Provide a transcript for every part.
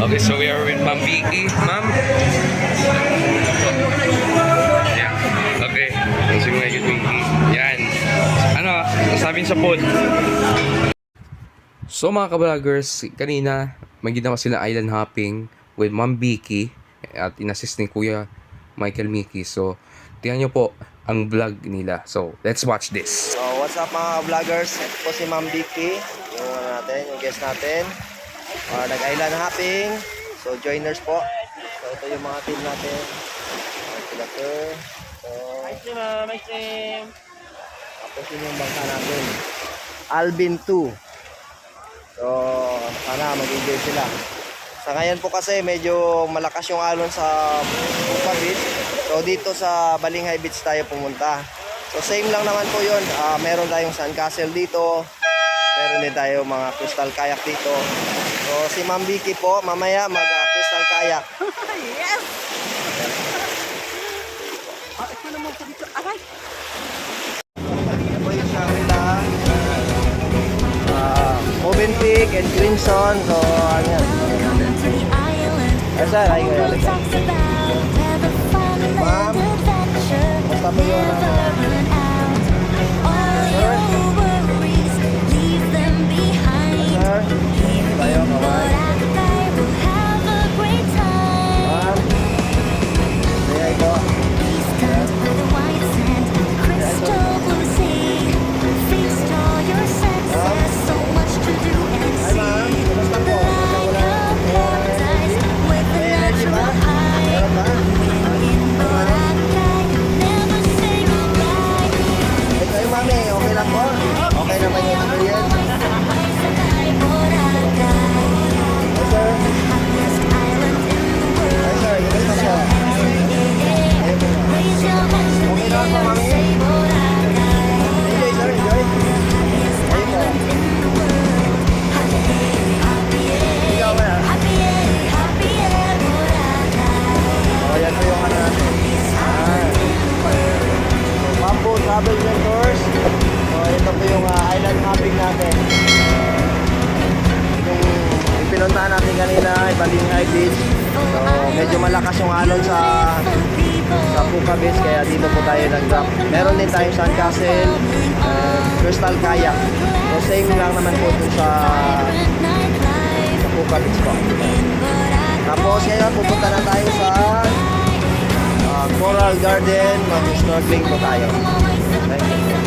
Okay, so we are with Ma'am Vicky. Ma'am? Yeah. Okay. So nga yun, Vicky. Yan. Ano, sabihin sa pod. So mga ka-vloggers, kanina may ginawa sila island hopping with Ma'am Vicky at inassist ni Kuya Michael Mickey. So, tingnan nyo po ang vlog nila. So, let's watch this. So, what's up mga vloggers? Ito po si Ma'am Vicky. Yung guest natin. Nag-island hopping. So, joiners po. So, ito yung mga team natin. Sila sir. So, ice cream, ma'am. Ice cream. Tapos yun yung bangka natin. Alvin 2. So, sana mag-enjoy sila. Sa ngayon po kasi medyo malakas yung alon sa Puka Beach. So, dito sa Balinghay Beach tayo pumunta. So, same lang naman po yun. Meron tayong sandcastle dito. Meron din tayo mga crystal kayak dito. So, si Ma'am Vicky po, mamaya mag-crystal kayak. Yes! Ito naman po dito. Aray! Ito po yung Shangri-La. Movenpick and Crimson. So, ano yan? Ay, sir, ay kayo. Ma'am, basta po yun. Tayo, kaway. Ma'am. Ayan po. Ay, ma'am. Basta po. May energy ba? Meron ba? Ito yung mami. Okay lang po? Okay naman yung experience? Travel vendors. So, ito po yung island hopping natin. Yung pinuntahan natin kanina ay Balinghay Beach. So, medyo malakas yung alon sa Puka Beach, kaya dito po tayo nag-drop. Meron din tayong sandcastle, crystal kayak. So, same lang naman po dun sa Puka Beach po. Tapos ngayon pupunta na tayo sa Coral Garden. Mag-snorkeling po tayo. Thank you.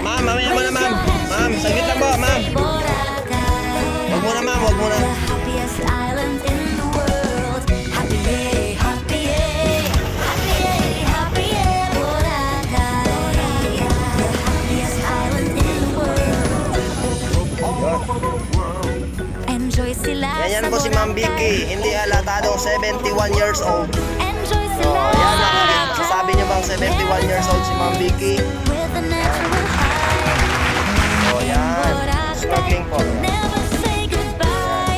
Ma'am, mamaya mo na ma'am. Ma'am, saglit lang po ma'am. Wag muna ma'am, wag muna. Yan po si Ma'am Vicky, hindi halatadong 71 years old. So, yan lang. Sasabi niyo bang 71 years old si Ma'am Vicky? So, yan. Snorkeling po. Yan.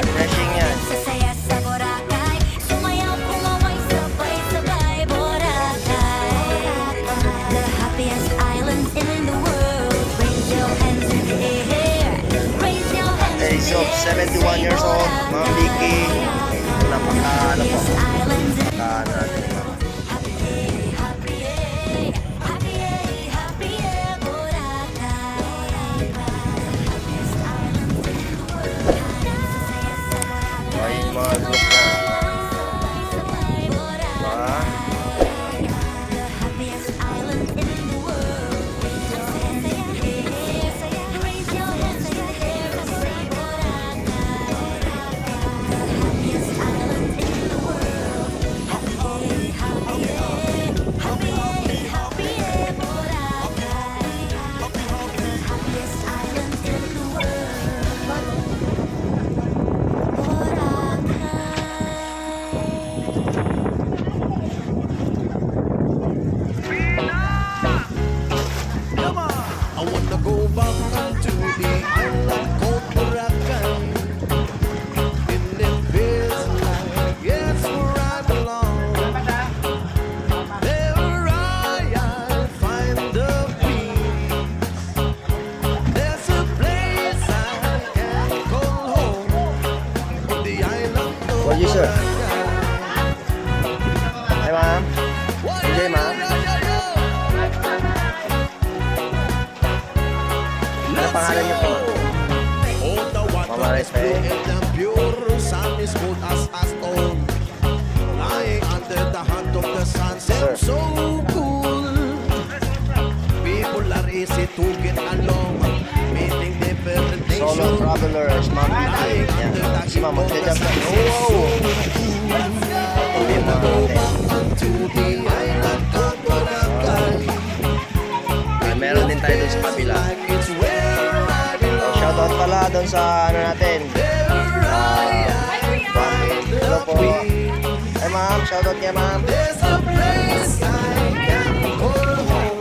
Refreshing yan. Okay, so 71 years old, Ma'am Vicky. Napaka, ano po? Napaka, natin, ma'am. Ay, mga look na. Joji, sir. Hi, ma'am. Enjoy, ma'am. Ano pangalan niyo po? Mama Rete. Pure sun is cold as a stone. Lying under the heart of the sun, Sir. so cool. People are easy to get along, meeting different Solo nations. travelers, ma'am. Yan. Si ma'am, magja-jump na. Wow! Patuloy mo natin. To the island of Boracay, Meron din tayo dun sa kabila. like it's where I belong. Shoutout pala dun sa ano natin. Hello po. Hi, ma'am. Shoutout niya, ma'am. There's a place I can call home.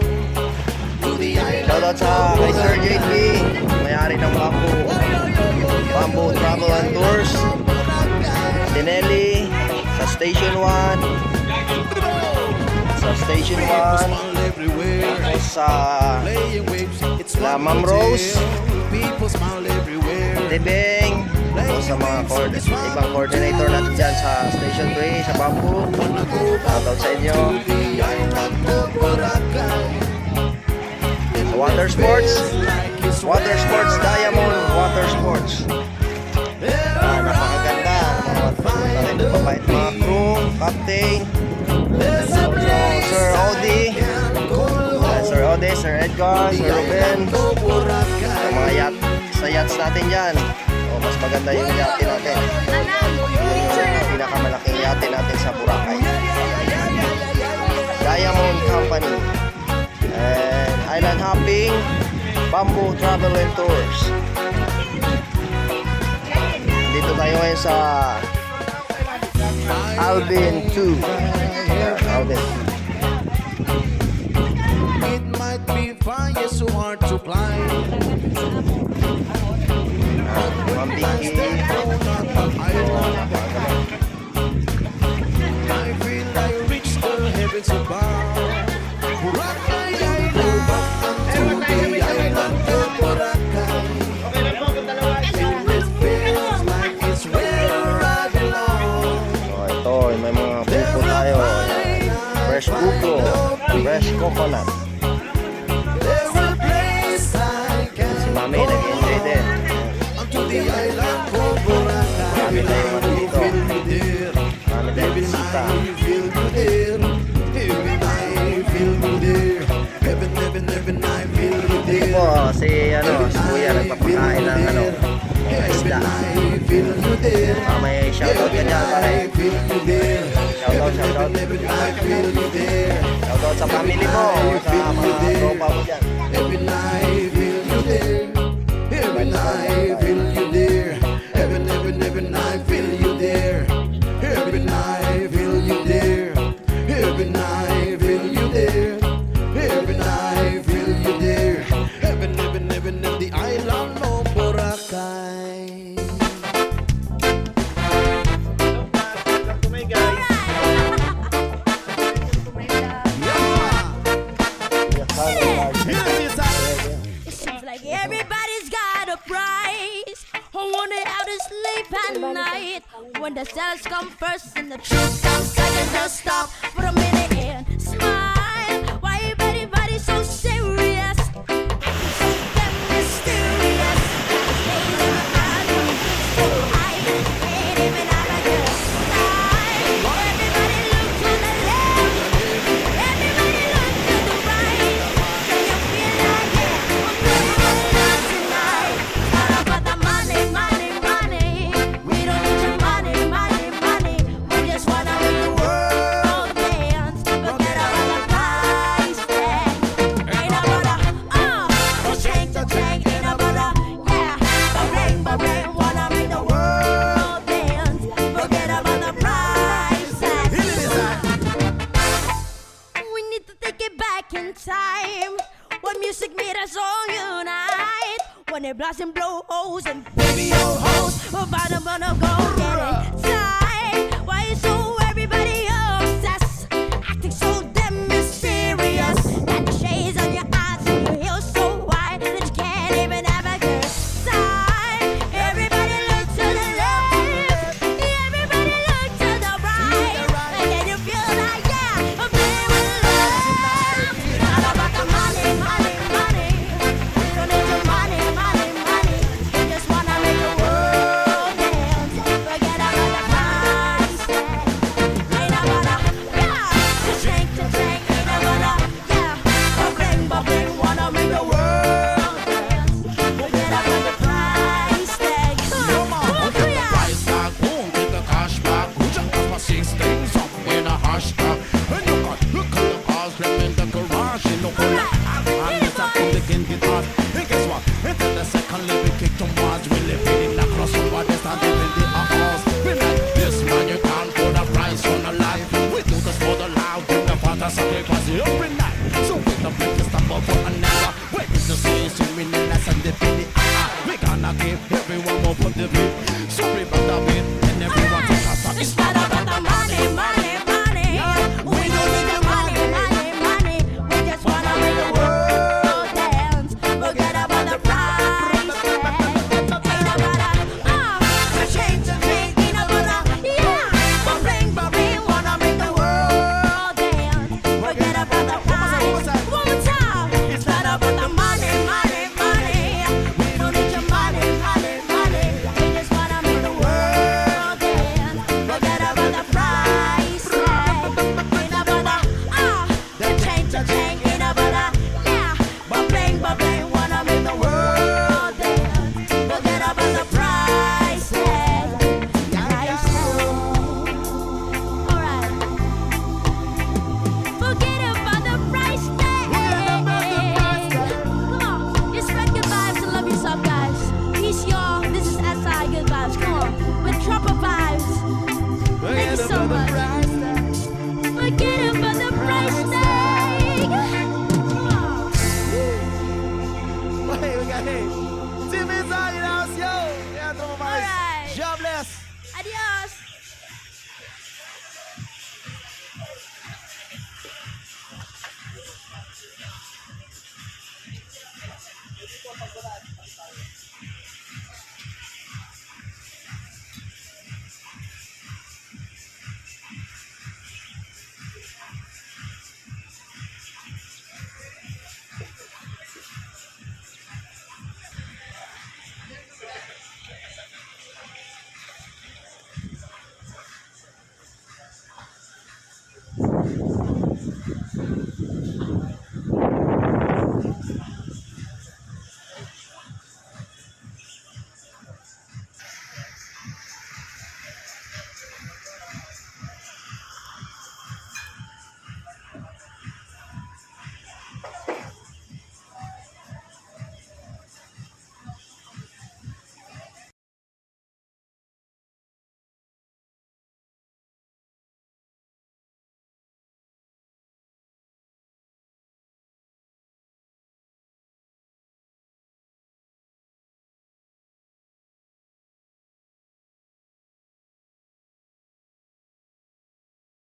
To the island. Shoutout sa kay Sir JP, may-ari ng Bamboo Travel and Tours. Dinelli, sa Station 1. Sa Station 1. Smile everywhere. Sa Playing waves, it's La fun to Mangroves. tell. People smile everywhere. Tibing. O sa mga ibang coordinator natin dyan sa Station 3, sa Bamboo. Shoutout sa inyo. The island of Boracay. Sa Water Sports. Like it's Water Sports, Diamond Water Sports. Napakaganda. Mabait mga crew, captain. So, Sir Odi. Sir Odi, Sir Edgar, Sir Ruben. Sa mga yacht, sa yachts natin dyan. O, mas maganda yung yacht natin. Yung pinakamalaking yacht natin sa Boracay. Diamond Company. And Island Hopping, Bamboo Travel and Tours. Dito tayo ngayon sa Alvin 2. Alvin. It might be far, yes, so hard to climb. Mambiki. I feel I reached the heavens above. Boracay Island, to the island of Boracay. It feels like it's where I belong. So, ito, may mga buko tayo. Fresh buko. Fresh coconut. There's a place I can Si Mami, nag-enjoy din. to the island of Boracay. Marami tayong ano dito. Feel me there. Marami tayong bisita. Feel me there. Heaven, I feel me there. Heaven, heaven, heaven, I feel me Ito there. po, si Kuya, nagpapakain ng mga isda. I feel you there. May shoutout ka dyan, pare. I feel you there. Shoutout. Heaven, I feel you there. Shoutout sa family mo, sa mga tropa mo dyan. Heaven, I feel you there. Heaven, I feel you there. Heaven, heaven, heaven, I feel you there. Heaven, I feel you there. Heaven, I feel you there. Heaven, I feel you there. Heaven, heaven, heaven, in the island of Boracay. It seems like everybody's got a prize. I wonder how to sleep at night when the sellers come first and the truth comes second. Just stop for a minute and smile. Why everybody so serious? Acting so damn mysterious. Stays in my eyes when it gets so high. Can't even have a good time. Everybody look to the left. Everybody look to the right. Can you feel like it? I'm going out tonight. It's not about the money, money, money. We don't need your money, money, money. We just wanna make the world dance. Forget about the price tag. Ain't about the shank to tank. Ain't about the bang, wanna make the world dance. Forget about the price tag. We need to take it back in time. When music made us all unite. When it blast and blow holes and baby old hoes. We're bottom gonna go get it tight. Why is so everybody obsessed? Acting so damn mysterious. Got the shades on your eyes and your heels so wide that you can't even have a good time. Everybody look to the left. Everybody look in the world. Forget about the price tag. Price tag. Alright. Forget about the price tag. Come on. Just spread good vibes and love yourself, guys. Peace, y'all. This is SI Good Vibes. Come on. With proper vibes. Thank you so much. Forget about the price tag. Come on. Hey, we got it. Team inside in the house, yo. Yeah, Alright. Jobless. Adios.